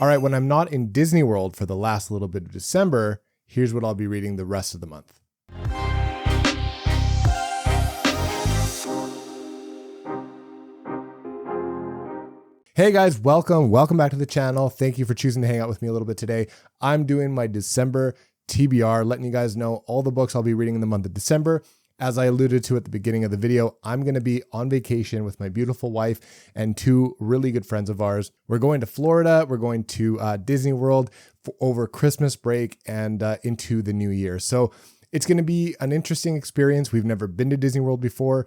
All right, when I'm not in Disney World for the last little bit of December, here's what I'll be reading the rest of the month. Hey guys, welcome back to the channel. Thank you for choosing to hang out with me a little bit today. I'm doing my December TBR, letting you guys know all the books I'll be reading in the month of December. As I alluded to at the beginning of the video, I'm going to be on vacation with my beautiful wife and two really good friends of ours. We're going to Florida. We're going to Disney World over Christmas break and into the new year. So it's going to be an interesting experience. We've never been to Disney World before.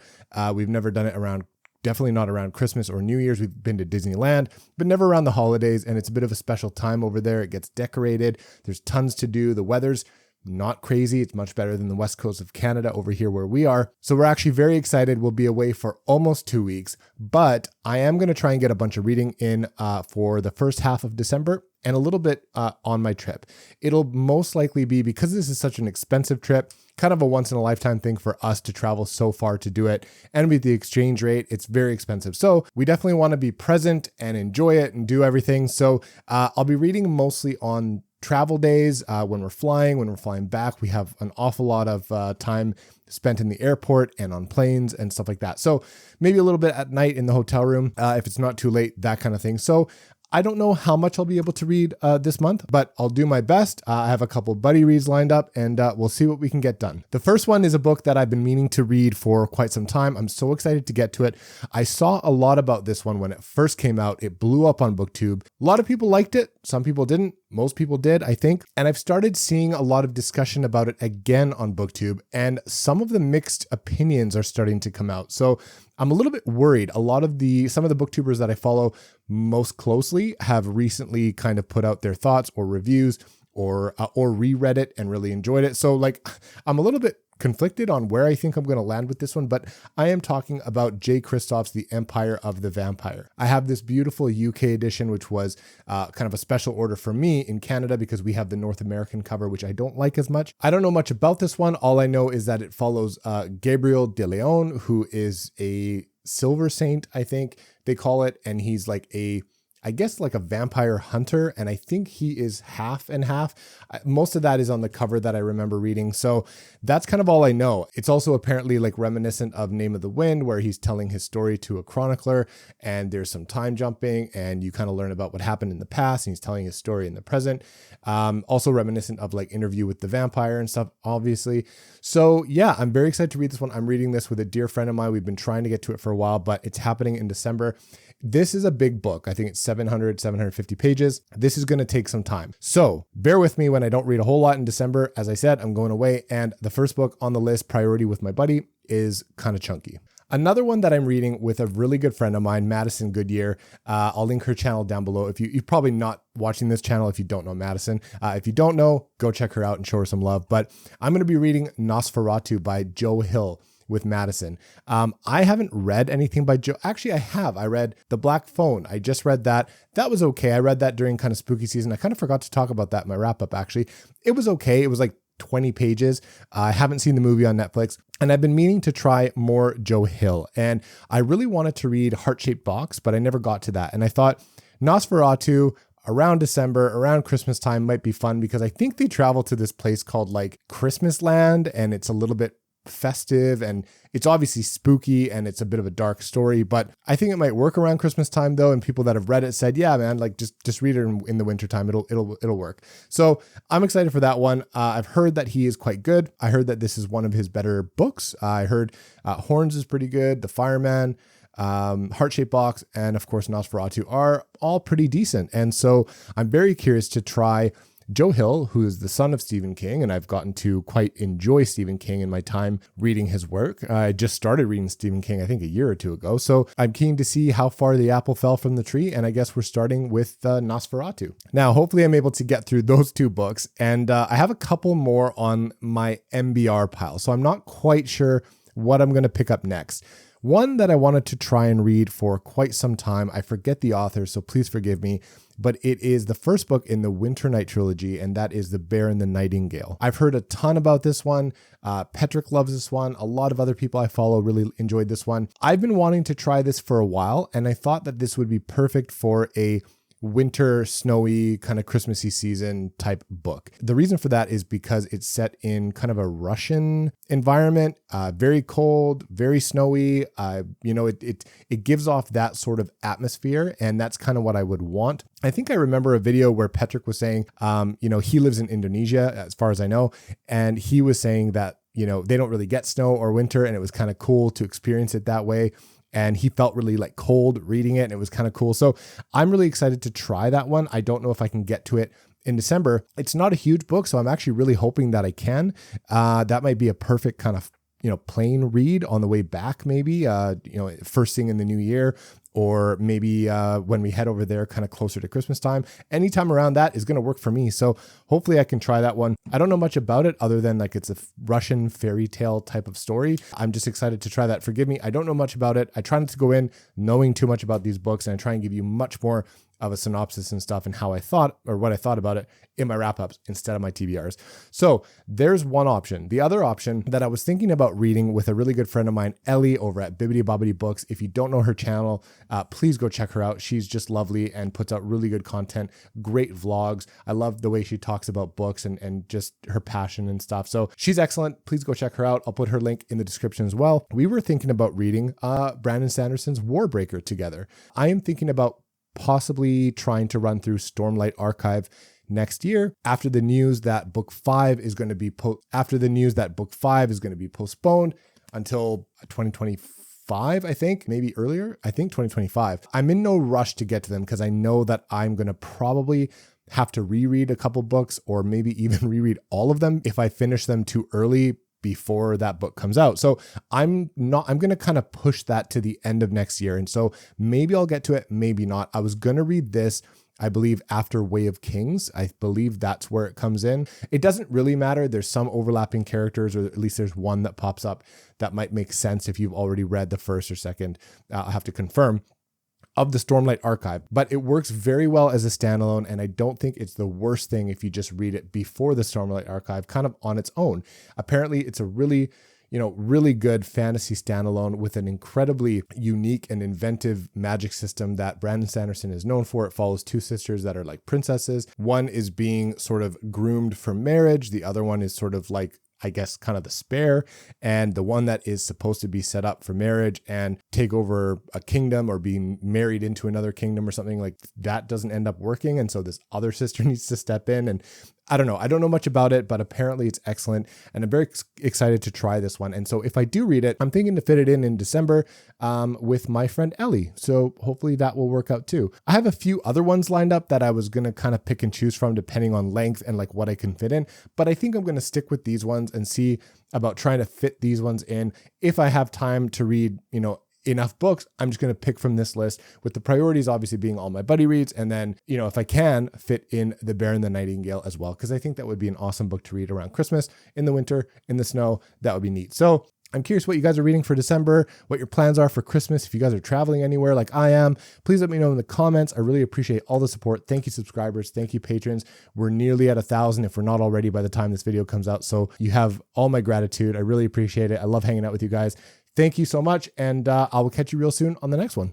We've never done it definitely not around Christmas or New Year's. We've been to Disneyland, but never around the holidays. And it's a bit of a special time over there. It gets decorated. There's tons to do. The weather's not crazy. It's much better than the west coast of Canada over here where we are. So we're actually very excited. We'll be away for almost 2 weeks, but I am going to try and get a bunch of reading in for the first half of December and a little bit on my trip. It'll most likely be, because this is such an expensive trip, kind of a once in a lifetime thing for us to travel so far to do it. And with the exchange rate, it's very expensive. So we definitely want to be present and enjoy it and do everything. So I'll be reading mostly on travel days, when we're flying back. We have an awful lot of time spent in the airport and on planes and stuff like that. So maybe a little bit at night in the hotel room, if it's not too late, that kind of thing. So I don't know how much I'll be able to read this month, but I'll do my best. I have a couple buddy reads lined up and we'll see what we can get done. The first one is a book that I've been meaning to read for quite some time. I'm so excited to get to it. I saw a lot about this one when it first came out. It blew up on BookTube. A lot of people liked it. Some people didn't. Most people did, I think. And I've started seeing a lot of discussion about it again on BookTube, and some of the mixed opinions are starting to come out. So I'm a little bit worried. Some of the booktubers that I follow most closely have recently kind of put out their thoughts or reviews or reread it and really enjoyed it. So like, I'm a little bit conflicted on where I think I'm going to land with this one, but I am talking about Jay Kristoff's The Empire of the Vampire. I have this beautiful UK edition, which was kind of a special order for me in Canada because we have the North American cover, which I don't like as much. I don't know much about this one. All I know is that it follows Gabriel de Leon, who is a silver saint, I think they call it, and he's like I guess like a vampire hunter, and I think he is half and half. Most of that is on the cover that I remember reading. So that's kind of all I know. It's also apparently like reminiscent of Name of the Wind, where he's telling his story to a chronicler and there's some time jumping and you kind of learn about what happened in the past and he's telling his story in the present. Also reminiscent of like Interview with the Vampire and stuff, obviously. So yeah, I'm very excited to read this one. I'm reading this with a dear friend of mine. We've been trying to get to it for a while, but it's happening in December. This is a big book. I think it's 750 pages. This is going to take some time. So bear with me when I don't read a whole lot in December. As I said, I'm going away, and the first book on the list, Priority with My Buddy, is kind of chunky. Another one that I'm reading with a really good friend of mine, Madison Goodyear. I'll link her channel down below. If you're probably not watching this channel if you don't know Madison. If you don't know, go check her out and show her some love. But I'm going to be reading Nosferatu by Joe Hill with Madison. I haven't read anything by Joe. Actually, I have. I read The Black Phone. I just read that. That was okay. I read that during kind of spooky season. I kind of forgot to talk about that in my wrap up, actually. It was okay. It was like 20 pages. I haven't seen the movie on Netflix, and I've been meaning to try more Joe Hill. And I really wanted to read Heart-Shaped Box, but I never got to that. And I thought Nosferatu around December, around Christmas time might be fun because I think they travel to this place called like Christmas Land, and it's a little bit festive and it's obviously spooky and it's a bit of a dark story, but I think it might work around Christmas time though. And people that have read it said, yeah, man, like just read it in the winter time. It'll work. So I'm excited for that one. I've heard that he is quite good. I heard that this is one of his better books. I heard Horns is pretty good. The Fireman, Heart-Shaped Box, and of course Nosferatu are all pretty decent. And so I'm very curious to try Joe Hill, who is the son of Stephen King, and I've gotten to quite enjoy Stephen King in my time reading his work. I just started reading Stephen King, I think a year or two ago, so I'm keen to see how far the apple fell from the tree, and I guess we're starting with Nosferatu. Now, hopefully I'm able to get through those two books, and I have a couple more on my MBR pile, so I'm not quite sure what I'm going to pick up next. One that I wanted to try and read for quite some time. I forget the author, so please forgive me, but it is the first book in the Winter Night trilogy, and that is The Bear and the Nightingale. I've heard a ton about this one. Patrick loves this one. A lot of other people I follow really enjoyed this one. I've been wanting to try this for a while, and I thought that this would be perfect for a winter, snowy, kind of Christmassy season type book. The reason for that is because it's set in kind of a Russian environment, very cold, very snowy. It gives off that sort of atmosphere, and that's kind of what I would want. I think I remember a video where Patrick was saying, he lives in Indonesia, as far as I know, and he was saying that, they don't really get snow or winter, and it was kind of cool to experience it that way. And he felt really like cold reading it, and it was kind of cool. So I'm really excited to try that one. I don't know if I can get to it in December. It's not a huge book, so I'm actually really hoping that I can. That might be a perfect kind of, plain read on the way back, maybe, first thing in the new year, or maybe when we head over there kind of closer to Christmas time. Anytime around that is going to work for me. So hopefully I can try that one. I don't know much about it other than like it's a Russian fairy tale type of story. I'm just excited to try that. Forgive me, I don't know much about it. I try not to go in knowing too much about these books, and I try and give you much more of a synopsis and stuff and how I thought, or what I thought about it in my wrap-ups instead of my TBRs. So there's one option. The other option that I was thinking about reading with a really good friend of mine, Ellie, over at Bibbidi Bobbidi Books. If you don't know her channel, please go check her out. She's just lovely and puts out really good content, great vlogs. I love the way she talks about books and just her passion and stuff. So she's excellent. Please go check her out. I'll put her link in the description as well. We were thinking about reading Brandon Sanderson's Warbreaker together. I am thinking about possibly trying to run through Stormlight Archive next year after the news that book 5 is going to be postponed until 2025, I think, maybe earlier. I think 2025. I'm in no rush to get to them because I know that I'm going to probably have to reread a couple books, or maybe even reread all of them if I finish them too early before that book comes out. So I'm going to kind of push that to the end of next year. And so maybe I'll get to it, maybe not. I was going to read this, I believe, after Way of Kings. I believe that's where it comes in. It doesn't really matter. There's some overlapping characters, or at least there's one that pops up that might make sense if you've already read the first or second. I'll have to confirm. Of the Stormlight Archive, but it works very well as a standalone, and I don't think it's the worst thing if you just read it before the Stormlight Archive, kind of on its own. Apparently, it's a really good fantasy standalone with an incredibly unique and inventive magic system that Brandon Sanderson is known for. It follows two sisters that are like princesses. One is being sort of groomed for marriage. The other one is sort of like, I guess, kind of the spare, and the one that is supposed to be set up for marriage and take over a kingdom or being married into another kingdom or something like that doesn't end up working. And so this other sister needs to step in, and I don't know much about it, but apparently it's excellent, and I'm very excited to try this one. And so if I do read it, I'm thinking to fit it in December with my friend Ellie. So hopefully that will work out too. I have a few other ones lined up that I was going to kind of pick and choose from depending on length and like what I can fit in, but I think I'm going to stick with these ones and see about trying to fit these ones in. If I have time to read, enough books, I'm just going to pick from this list, with the priorities obviously being all my buddy reads, and then, if I can fit in The Bear and the Nightingale as well, because I think that would be an awesome book to read around Christmas, in the winter, in the snow. That would be neat. So I'm curious what you guys are reading for December, what your plans are for Christmas. If you guys are traveling anywhere like I am, please let me know in the comments. I really appreciate all the support. Thank you, subscribers. Thank you, patrons. We're nearly at 1,000 if we're not already by the time this video comes out. So you have all my gratitude. I really appreciate it. I love hanging out with you guys. Thank you so much, and I will catch you real soon on the next one.